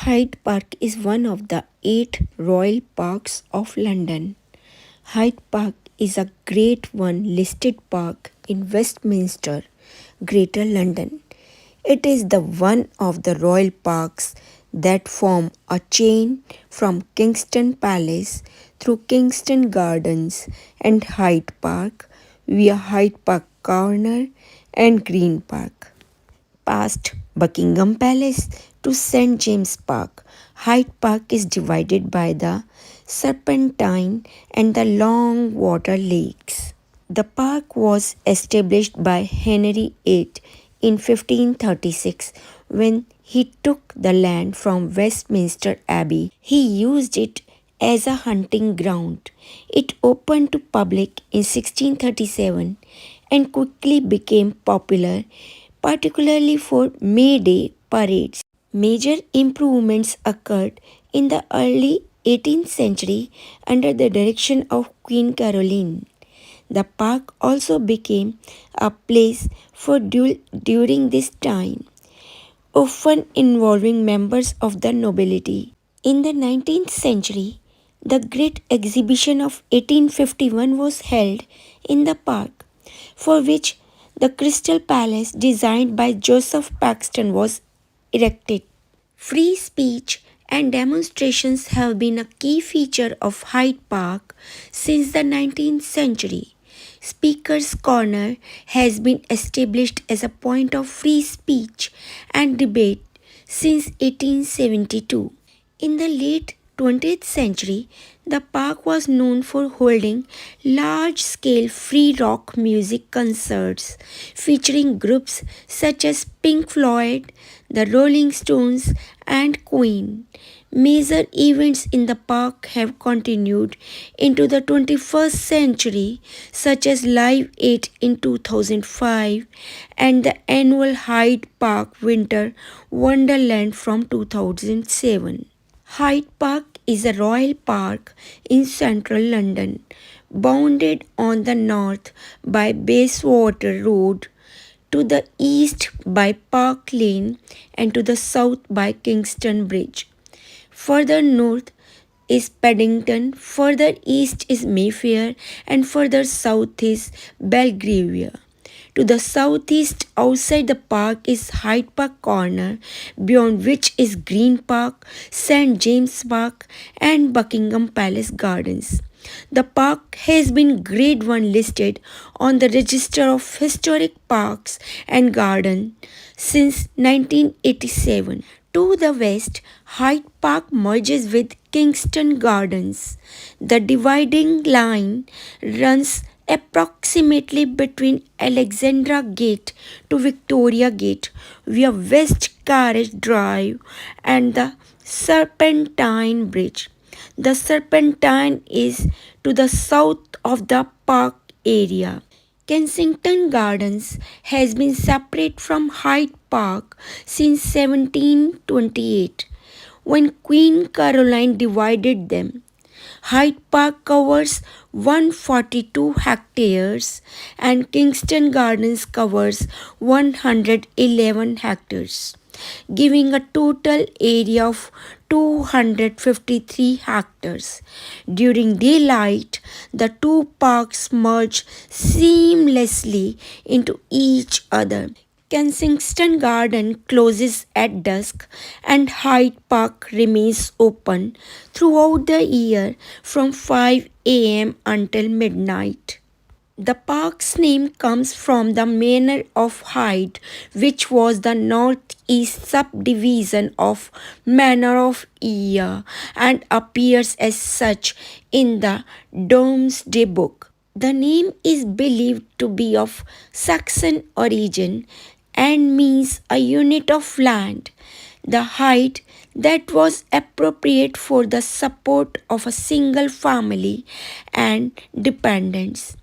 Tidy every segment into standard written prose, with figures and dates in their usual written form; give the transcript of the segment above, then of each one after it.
Hyde Park is one of the 8 royal parks of London. Hyde Park is a Grade 1 listed park in Westminster, Greater London. It is the one of the royal parks that form a chain from Kingston Palace through Kingston Gardens and Hyde Park via Hyde Park Corner and Green Park. Past Buckingham Palace to St. James Park, Hyde Park is divided by the Serpentine and the Long Water Lakes. The park was established by Henry VIII in 1536 when he took the land from Westminster-Abbey. He used it as a hunting ground. It opened to public in 1637 and quickly became popular, particularly for May Day parades. Major improvements occurred in the early 18th century under the direction of Queen Caroline. The park also became a place for duel during this time, often involving members of the nobility. In the 19th century, the Great Exhibition of 1851 was held in the park, for which the Crystal Palace designed by Joseph Paxton was erected. Free speech and demonstrations have been a key feature of Hyde Park since the 19th century. Speaker's Corner has been established as a point of free speech and debate since 1872. In the late 20th century, the park was known for holding large-scale free rock music concerts featuring groups such as Pink Floyd, the Rolling Stones, and Queen. Major events in the park have continued into the 21st century, such as Live 8 in 2005 and the annual Hyde Park Winter Wonderland from 2007. Hyde Park is a royal park in central London, bounded on the north by Bayswater Road, to the east by Park Lane, and to the south by Kingston Bridge. Further north is Paddington, further east is Mayfair, and further south is Belgravia. To the southeast outside the park is Hyde Park Corner, beyond which is Green Park, St. James Park, and Buckingham Palace Gardens. The park has been Grade 1 listed on the Register of Historic Parks and Gardens since 1987. To the west, Hyde Park merges with Kingston Gardens. The dividing line runs approximately between Alexandra Gate to Victoria Gate via West Carriage Drive and the Serpentine Bridge. The Serpentine is to the south of the park area. Kensington Gardens has been separate from Hyde Park since 1728, when Queen Caroline divided them. Hyde Park covers 142 hectares and Kingston Gardens covers 111 hectares, giving a total area of 253 hectares. During daylight, the two parks merge seamlessly into each other. Kensington Garden closes at dusk and Hyde Park remains open throughout the year from 5 a.m. until midnight. The park's name comes from the manor of Hyde, which was the northeast subdivision of Manor of Ea and appears as such in the Domesday Book. The name is believed to be of Saxon origin and means a unit of land, the height that was appropriate for the support of a single family and dependents.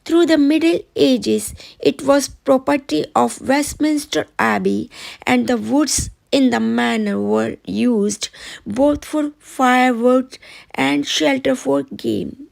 Through the Middle Ages, it was property of Westminster-Abbey, and the woods in the manor were used both for firewood and shelter for game.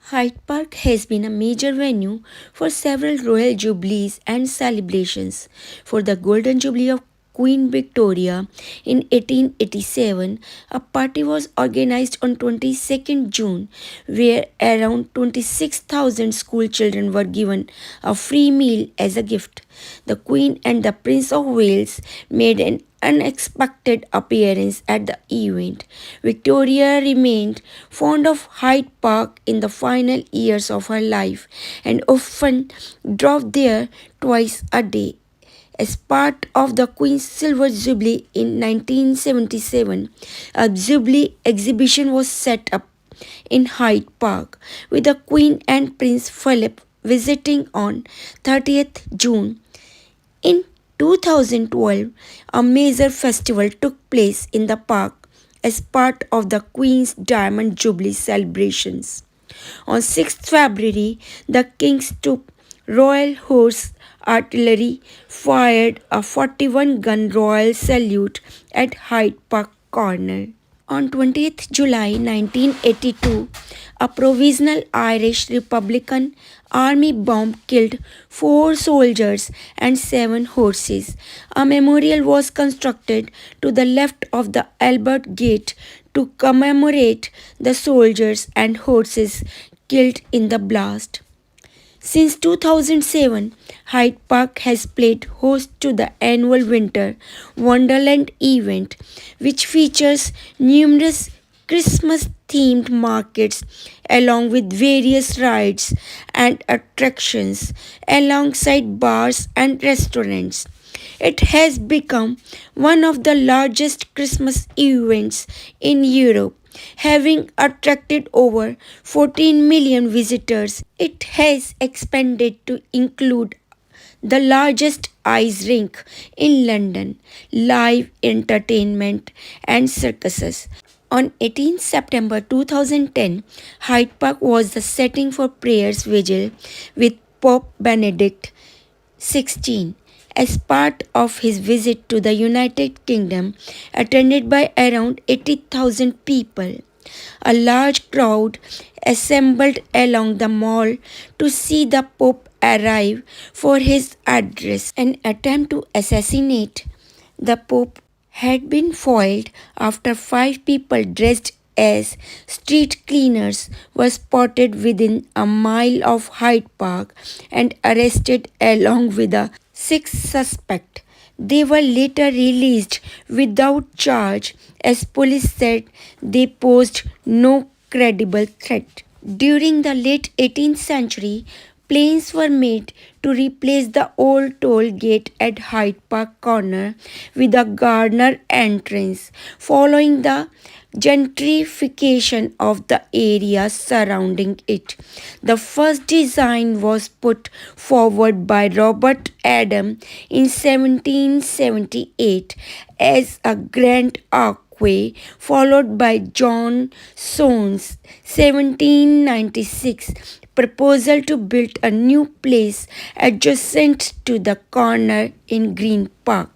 Hyde Park has been a major venue for several royal jubilees and celebrations. For the Golden Jubilee of Queen Victoria in 1887, a party was organized on 22nd June where around 26,000 school children were given a free meal as a gift. The Queen and the Prince of Wales made an unexpected appearance at the event. Victoria remained fond of Hyde Park in the final years of her life and often drove there twice a day. As part of the Queen's Silver Jubilee in 1977, a Jubilee exhibition was set up in Hyde Park, with the Queen and Prince Philip visiting on 30th June. In 2012, a major festival took place in the park as part of the Queen's Diamond Jubilee celebrations. On 6th February, the King's Troop Royal Horse Artillery fired a 41-gun royal salute at Hyde Park Corner. On 20th July 1982, a provisional Irish Republican Army bomb killed 4 soldiers and 7 horses. A memorial was constructed to the left of the Albert Gate to commemorate the soldiers and horses killed in the blast. Since 2007, Hyde Park has played host to the annual Winter Wonderland event, which features numerous Christmas-themed markets along with various rides and attractions alongside bars and restaurants. It has become one of the largest Christmas events in Europe, having attracted over 14 million visitors. It has expanded to include the largest ice rink in London, live entertainment, and circuses. On 18 September 2010, Hyde Park was the setting for prayers vigil with Pope Benedict XVI as part of his visit to the United Kingdom, attended by around 80,000 people. A large crowd assembled along the mall to see the Pope arrive for his address. An attempt to assassinate the Pope had been foiled after 5 people dressed as street cleaners were spotted within a mile of Hyde Park and arrested along with a 6th suspect. They were later released without charge as police said they posed no credible threat. During the late 18th century, plans were made to replace the old toll gate at Hyde Park Corner with a garden entrance, following the gentrification of the area surrounding it. The first design was put forward by Robert Adam in 1778 as a grand archway, followed by John Soane's 1796 proposal to build a new place adjacent to the corner in Green Park.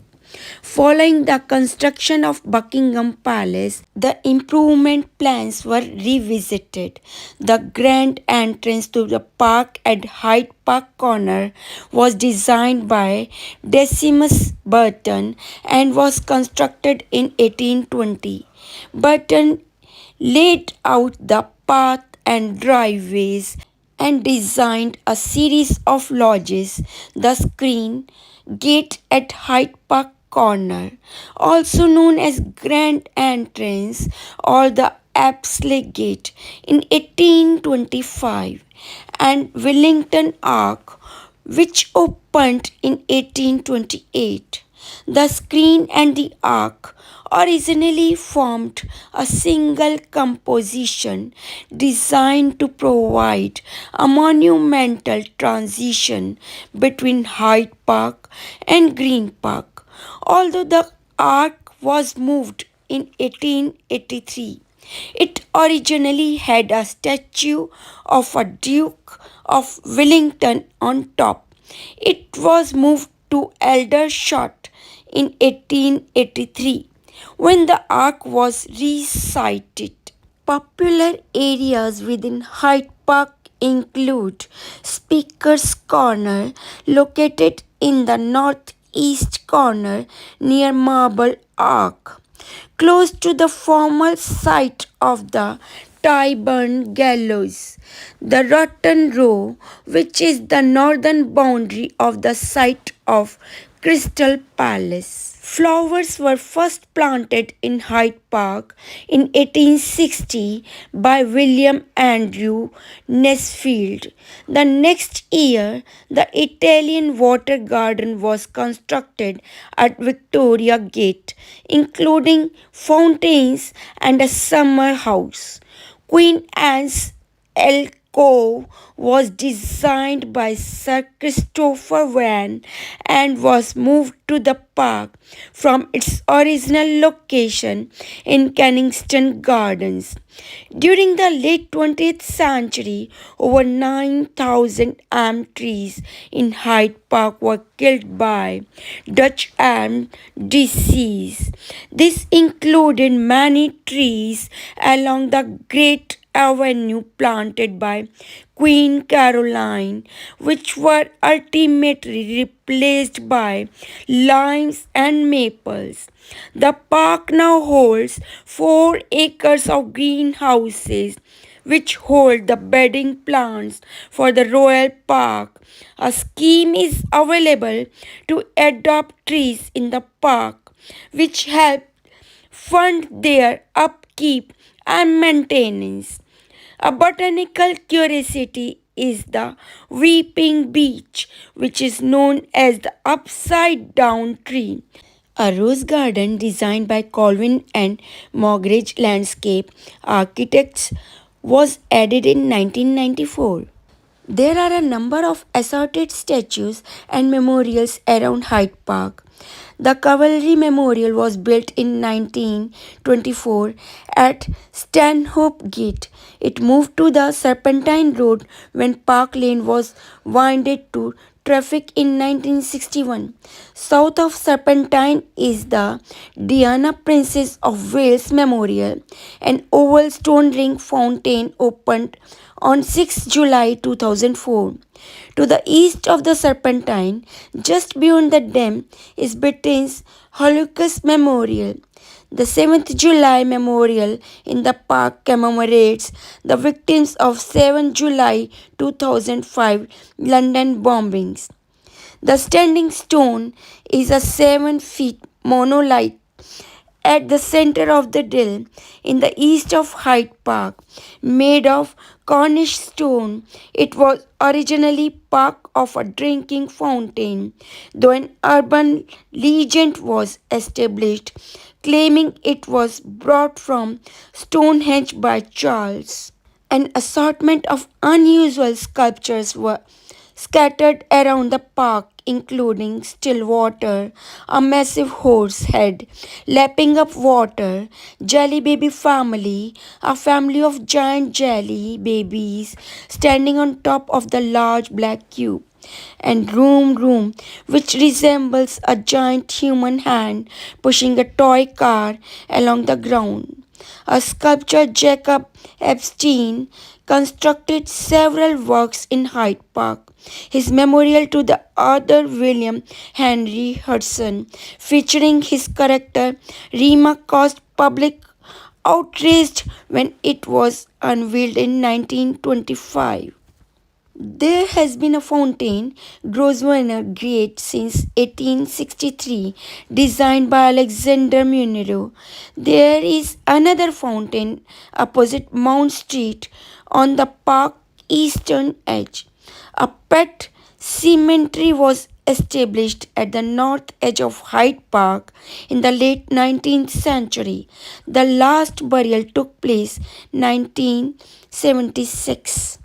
Following the construction of Buckingham Palace, the improvement plans were revisited. The grand entrance to the park at Hyde Park Corner was designed by Decimus Burton and was constructed in 1820. Burton laid out the path and driveways and designed a series of lodges. The screen gate at Hyde Park Corner, also known as Grand Entrance or the Apsley Gate, in 1825, and Wellington Arch, which opened in 1828. The screen and the arch originally formed a single composition designed to provide a monumental transition between Hyde Park and Green Park. Although the arch was moved in 1883, it originally had a statue of a Duke of Wellington on top. It was moved to Aldershot in 1883 when the arch was resited. Popular areas within Hyde Park include Speaker's Corner, located in the northeast northeast corner near Marble Arch, close to the former site of the Tyburn Gallows. The Rotten Row, which is the northern boundary of the site of Crystal Palace. Flowers were first planted in Hyde Park in 1860 by William Andrew Nesfield. The next year, the Italian Water Garden was constructed at Victoria Gate, including fountains and a summer house. Queen Anne's alcove was designed by Sir Christopher Wren and was moved to the park from its original location in Kensington Gardens. During the late 20th century, over 9,000 elm trees in Hyde Park were killed by Dutch elm disease. This included many trees along the Great Avenue planted by Queen Caroline, which were ultimately replaced by limes and maples. The park now holds 4 acres of greenhouses which hold the bedding plants for the Royal Park. A scheme is available to adopt trees in the park, which help fund their upkeep and maintenance. A botanical curiosity is the weeping beech, which is known as the upside down tree. A rose garden designed by Colvin and Mogridge Landscape Architects was added in 1994. There are a number of assorted statues and memorials around Hyde Park. The Cavalry Memorial was built in 1924 at Stanhope Gate. It moved to the Serpentine Road when Park Lane was winded to traffic in 1961. South of Serpentine is the Diana Princess of Wales Memorial, an oval stone ring fountain opened on 6 July 2004. To the east of the Serpentine, just beyond the dam, is Britain's Holocaust Memorial. The 7th July Memorial in the park commemorates the victims of 7 July 2005 London bombings. The standing stone is a 7-foot monolith at the center of the dell in the east of Hyde Park, made of Cornish stone. It was originally part of a drinking fountain, though an urban legend was established claiming it was brought from Stonehenge by Charles. An assortment of unusual sculptures were scattered around the park, including still water, a massive horse head lapping up water, jelly baby family, a family of giant jelly babies standing on top of the large black cube, and room which resembles a giant human hand pushing a toy car along the ground. A sculptor, Jacob Epstein, constructed several works in Hyde Park. His memorial to the author William Henry Hudson, featuring his character Rima, caused public outrage when it was unveiled in 1925. There has been a fountain, Grosvenor Gate, since 1863, designed by Alexander Munro. There is another fountain opposite Mount Street on the park's eastern edge. A pet cemetery was established at the north edge of Hyde Park in the late 19th century. The last burial took place 1976.